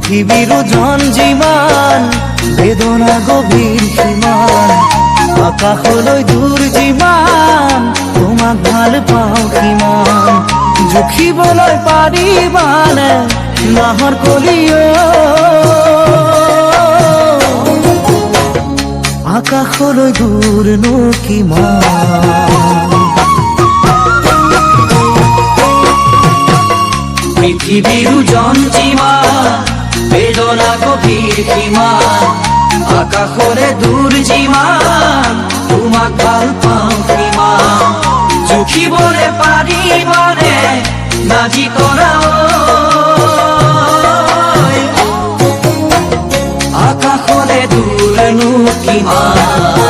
পৃথিবীৰ ওজন যিমান বেদনা গভীৰ সীমান আকাশলৈ দূৰ যিমান তোমাক ভাল পাওঁ কিমান জুখিবলৈ পাৰিবানে নাহৰ কলিও আকাশলৈ দূৰনো কিমান পৃথিবীৰ ওজন যিমান বেদনা গভীৰ সীমান আকাশলে দূৰ যিমান তোমাক ভাল পাওঁ কিমান জুখিবলে পাৰিবানে নাজি কৰা আকাশলে দূৰনো কিমান